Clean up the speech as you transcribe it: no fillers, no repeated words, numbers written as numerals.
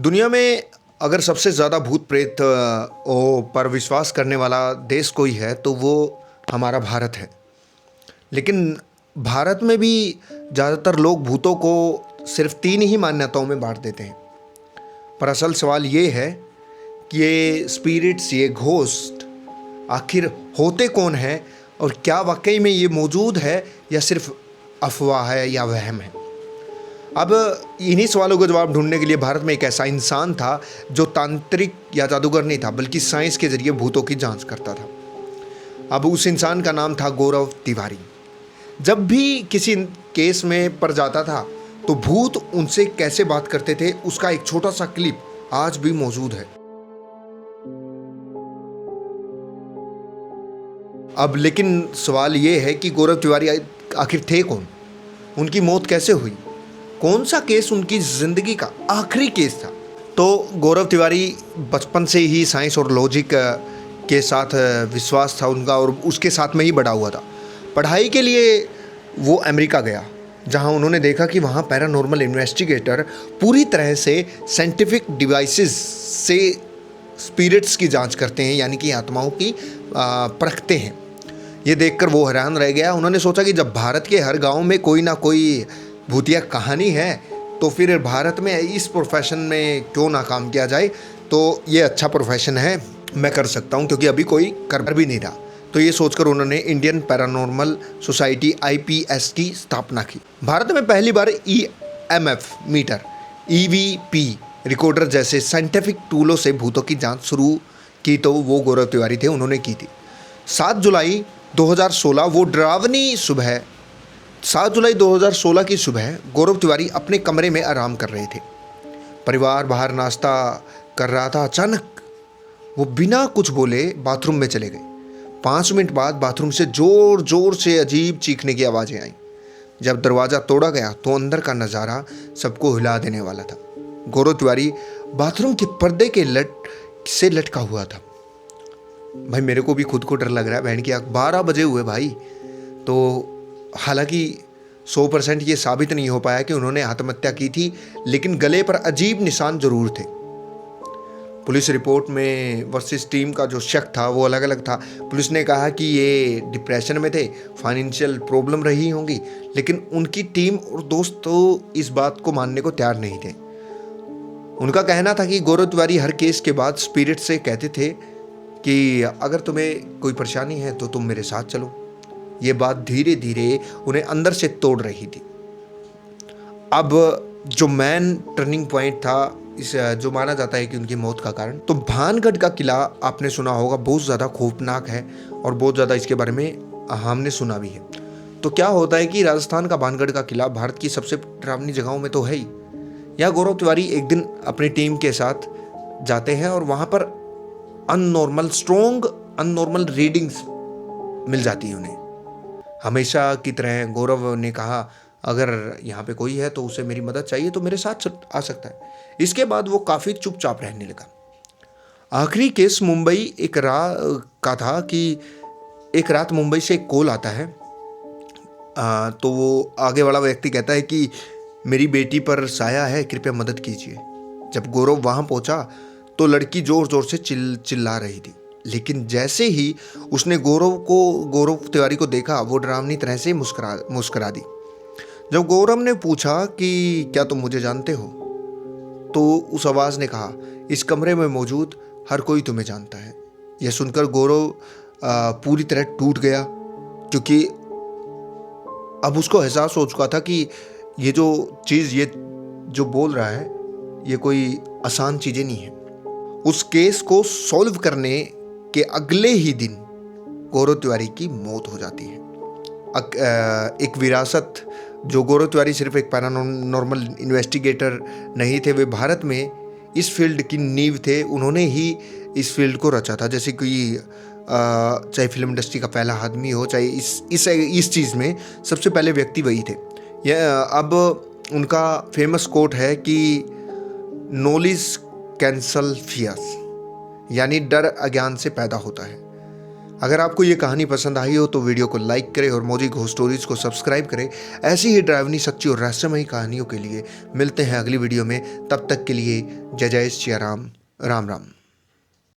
दुनिया में अगर सबसे ज़्यादा भूत प्रेत पर विश्वास करने वाला देश कोई है तो वो हमारा भारत है। लेकिन भारत में भी ज़्यादातर लोग भूतों को सिर्फ 3 ही मान्यताओं में बांट देते हैं। पर असल सवाल ये है कि ये स्पिरिट्स, ये घोस्ट आखिर होते कौन हैं और क्या वाकई में ये मौजूद है या सिर्फ अफवाह है या वहम है। अब इन्हीं सवालों का जवाब ढूंढने के लिए भारत में एक ऐसा इंसान था जो तांत्रिक या जादूगर नहीं था बल्कि साइंस के जरिए भूतों की जांच करता था। अब उस इंसान का नाम था गौरव तिवारी। जब भी किसी केस में पड़ जाता था तो भूत उनसे कैसे बात करते थे उसका एक छोटा सा क्लिप आज भी मौजूद है। अब लेकिन सवाल ये है कि गौरव तिवारी आखिर थे कौन, उनकी मौत कैसे हुई, कौन सा केस उनकी ज़िंदगी का आखिरी केस था। तो गौरव तिवारी बचपन से ही साइंस और लॉजिक के साथ विश्वास था उनका और उसके साथ में ही बड़ा हुआ था। पढ़ाई के लिए वो अमेरिका गया जहां उन्होंने देखा कि वहां पैरानॉर्मल इन्वेस्टिगेटर पूरी तरह से साइंटिफिक डिवाइसेस से स्पिरिट्स की जांच करते हैं, यानी कि आत्माओं की परखते हैं। ये देखकर वो हैरान रह गया। उन्होंने सोचा कि जब भारत के हर गांव में कोई ना कोई भूतिया कहानी है तो फिर भारत में इस प्रोफेशन में क्यों ना काम किया जाए। तो ये अच्छा प्रोफेशन है, मैं कर सकता हूँ, क्योंकि अभी कोई कर भी नहीं रहा। तो ये सोचकर उन्होंने इंडियन पैरानॉर्मल सोसाइटी IPS की स्थापना की। भारत में पहली बार EMF मीटर, EVP रिकॉर्डर जैसे साइंटिफिक टूलों से भूतों की जांच शुरू की तो वो गौरव तिवारी थे, उन्होंने की थी। 7 जुलाई 2016 वो डरावनी सुबह 7 जुलाई 2016 की सुबह गौरव तिवारी अपने कमरे में आराम कर रहे थे। परिवार बाहर नाश्ता कर रहा था। अचानक वो बिना कुछ बोले बाथरूम में चले गए। 5 मिनट बाद बाथरूम से जोर जोर से अजीब चीखने की आवाज़ें आईं। जब दरवाज़ा तोड़ा गया तो अंदर का नज़ारा सबको हिला देने वाला था। गौरव तिवारी बाथरूम के पर्दे के लटका हुआ था। भाई मेरे को भी खुद को डर लग रहा है। बहन की 12 बजे हुए भाई। तो हालांकि 100% ये साबित नहीं हो पाया कि उन्होंने आत्महत्या की थी, लेकिन गले पर अजीब निशान जरूर थे। पुलिस रिपोर्ट में वर्सेस टीम का जो शक था वो अलग अलग था। पुलिस ने कहा कि ये डिप्रेशन में थे, फाइनेंशियल प्रॉब्लम रही होंगी, लेकिन उनकी टीम और दोस्त तो इस बात को मानने को तैयार नहीं थे। उनका कहना था कि गौरव तिवारी हर केस के बाद स्पिरिट से कहते थे कि अगर तुम्हें कोई परेशानी है तो तुम मेरे साथ चलो। ये बात धीरे धीरे उन्हें अंदर से तोड़ रही थी। अब जो मैन टर्निंग पॉइंट था, इस जो माना जाता है कि उनकी मौत का कारण, तो भानगढ़ का किला आपने सुना होगा, बहुत ज़्यादा खौफनाक है और बहुत ज़्यादा इसके बारे में हमने सुना भी है। तो क्या होता है कि राजस्थान का भानगढ़ का किला भारत की सबसे डरावनी जगहों में तो है ही। यहाँ गौरव तिवारी एक दिन अपनी टीम के साथ जाते हैं और वहाँ पर अननॉर्मल रीडिंग्स मिल जाती है उन्हें। हमेशा की तरह गौरव ने कहा, अगर यहाँ पे कोई है तो उसे मेरी मदद चाहिए तो मेरे साथ आ सकता है। इसके बाद वो काफ़ी चुपचाप रहने लगा। आखिरी केस मुंबई एक रात का था कि एक रात मुंबई से एक कॉल आता है। तो वो आगे वाला व्यक्ति कहता है कि मेरी बेटी पर साया है, कृपया मदद कीजिए। जब गौरव वहाँ पहुँचा तो लड़की जोर जोर से चिल्ला रही थी, लेकिन जैसे ही उसने गौरव तिवारी को देखा वो डरावनी तरह से मुस्कुरा दी। जब गौरव ने पूछा कि क्या तुम मुझे जानते हो, तो उस आवाज़ ने कहा, इस कमरे में मौजूद हर कोई तुम्हें जानता है। यह सुनकर गौरव पूरी तरह टूट गया, क्योंकि अब उसको एहसास हो चुका था कि ये जो बोल रहा है ये कोई आसान चीज़ें नहीं है। उस केस को सॉल्व करने के अगले ही दिन गौरव तिवारी की मौत हो जाती है। एक विरासत, जो गौरव तिवारी सिर्फ एक पैरानॉर्मल इन्वेस्टिगेटर नहीं थे, वे भारत में इस फील्ड की नींव थे। उन्होंने ही इस फील्ड को रचा था। जैसे कि चाहे फिल्म इंडस्ट्री का पहला आदमी हो, चाहे इस चीज़ में सबसे पहले व्यक्ति वही थे। अब उनका फेमस कोट है कि नॉलेज कैंसल फियर्स, यानी डर अज्ञान से पैदा होता है। अगर आपको ये कहानी पसंद आई हो तो वीडियो को लाइक करें और मौजी घोस्ट स्टोरीज को सब्सक्राइब करें। ऐसी ही ड्राइवनी, सच्ची और रहस्यमयी कहानियों के लिए मिलते हैं अगली वीडियो में। तब तक के लिए जय जय सिया राम, राम राम।